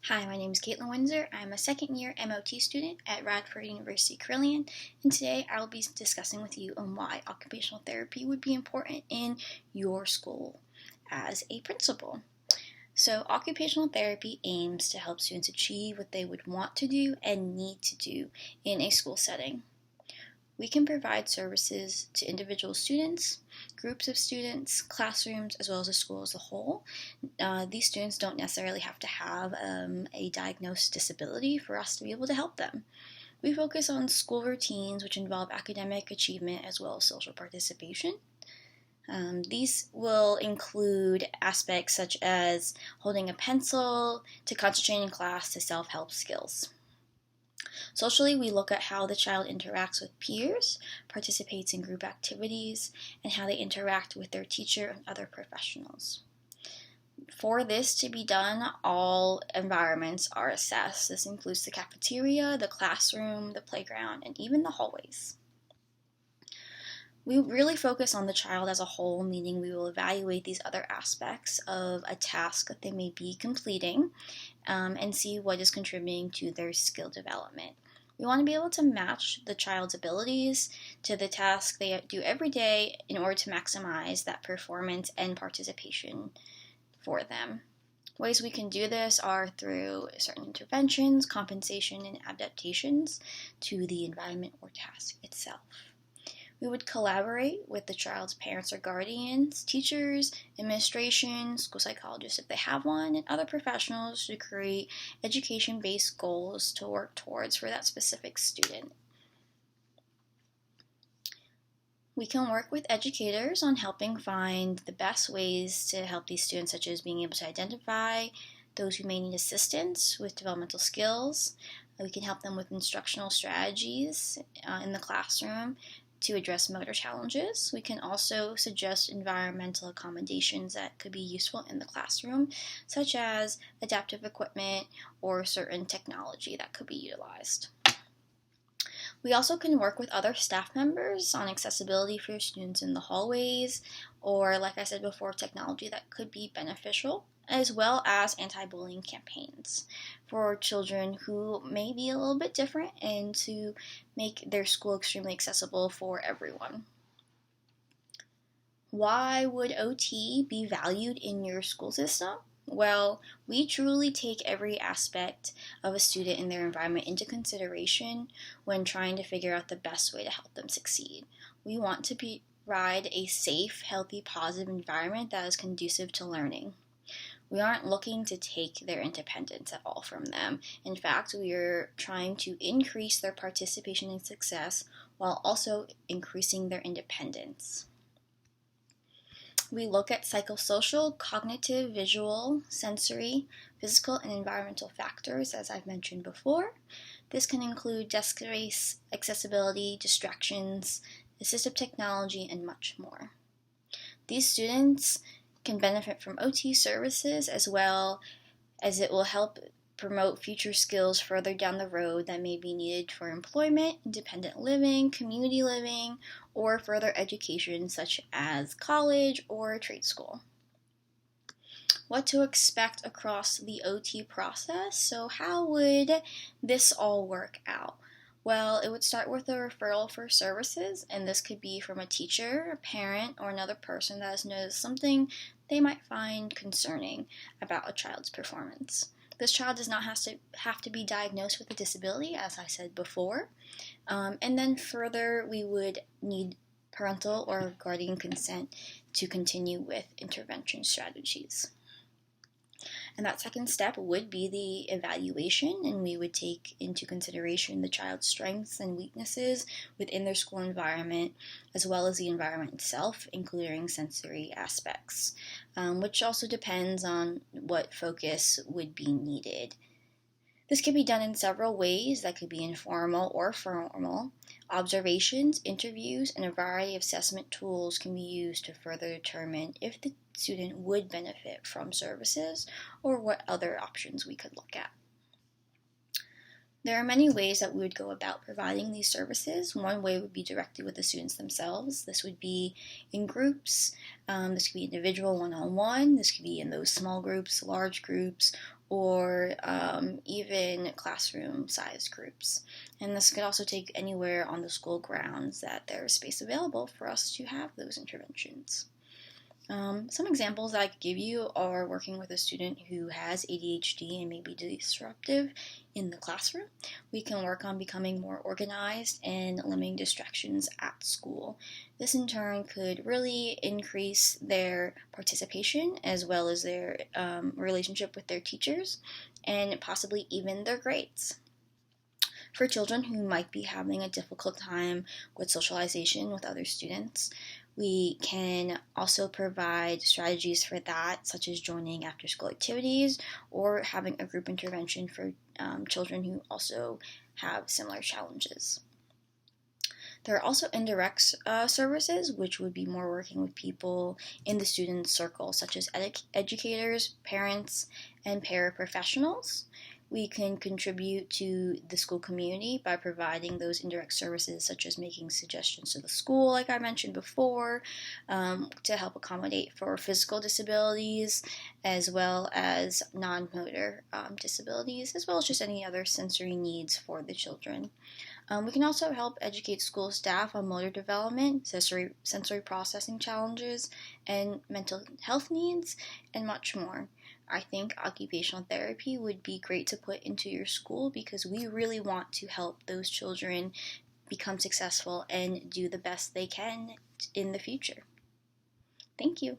Hi, my name is Caitlin Windsor. I'm a second year MOT student at Radford University Carilion, and today I will be discussing with you on why occupational therapy would be important in your school as a principal. So, occupational therapy aims to help students achieve what they would want to do and need to do in a school setting. We can provide services to individual students, groups of students, classrooms, as well as the school as a whole. These students don't necessarily have to have a diagnosed disability for us to be able to help them. We focus on school routines, which involve academic achievement as well as social participation. These will include aspects such as holding a pencil, to concentrating in class, to self-help skills. Socially, we look at how the child interacts with peers, participates in group activities, and how they interact with their teacher and other professionals. For this to be done, all environments are assessed. This includes the cafeteria, the classroom, the playground, and even the hallways. We really focus on the child as a whole, meaning we will evaluate these other aspects of a task that they may be completing and see what is contributing to their skill development. We want to be able to match the child's abilities to the task they do every day in order to maximize that performance and participation for them. Ways we can do this are through certain interventions, compensation, and adaptations to the environment or task itself. We would collaborate with the child's parents or guardians, teachers, administration, school psychologists if they have one, and other professionals to create education-based goals to work towards for that specific student. We can work with educators on helping find the best ways to help these students, such as being able to identify those who may need assistance with developmental skills. We can help them with instructional strategies in the classroom to address motor challenges. We can also suggest environmental accommodations that could be useful in the classroom, such as adaptive equipment or certain technology that could be utilized. We also can work with other staff members on accessibility for students in the hallways, or like I said before, technology that could be beneficial, as well as anti-bullying campaigns for children who may be a little bit different and to make their school extremely accessible for everyone. Why would OT be valued in your school system? Well, we truly take every aspect of a student and their environment into consideration when trying to figure out the best way to help them succeed. We want to provide a safe, healthy, positive environment that is conducive to learning. We aren't looking to take their independence at all from them. In fact, we are trying to increase their participation and success while also increasing their independence. We look at psychosocial, cognitive, visual, sensory, physical, and environmental factors, as I've mentioned before. This can include desk space, accessibility, distractions, assistive technology, and much more. These students can benefit from OT services as well as it will help promote future skills further down the road that may be needed for employment, independent living, community living, or further education such as college or trade school. What to expect across the OT process. So how would this all work out? Well, it would start with a referral for services, and this could be from a teacher, a parent, or another person that has noticed something they might find concerning about a child's performance. This child does not have to be diagnosed with a disability, as I said before. And then further, we would need parental or guardian consent to continue with intervention strategies. And that second step would be the evaluation, and we would take into consideration the child's strengths and weaknesses within their school environment, as well as the environment itself, including sensory aspects, which also depends on what focus would be needed. This can be done in several ways that could be informal or formal. Observations, interviews, and a variety of assessment tools can be used to further determine if the student would benefit from services or what other options we could look at. There are many ways that we would go about providing these services. One way would be directly with the students themselves. This would be in groups. This could be individual one-on-one. This could be in those small groups, large groups, or even classroom size groups. And this could also take anywhere on the school grounds that there is space available for us to have those interventions. Some examples that I could give you are working with a student who has ADHD and may be disruptive in the classroom. We can work on becoming more organized and limiting distractions at school. This in turn could really increase their participation as well as their relationship with their teachers and possibly even their grades. For children who might be having a difficult time with socialization with other students, we can also provide strategies for that, such as joining after school activities or having a group intervention for children who also have similar challenges. There are also indirect services, which would be more working with people in the student circle, such as educators, parents, and paraprofessionals. We can contribute to the school community by providing those indirect services, such as making suggestions to the school, like I mentioned before, to help accommodate for physical disabilities, as well as non-motor disabilities, as well as just any other sensory needs for the children. We can also help educate school staff on motor development, sensory processing challenges, and mental health needs, and much more. I think occupational therapy would be great to put into your school because we really want to help those children become successful and do the best they can in the future. Thank you.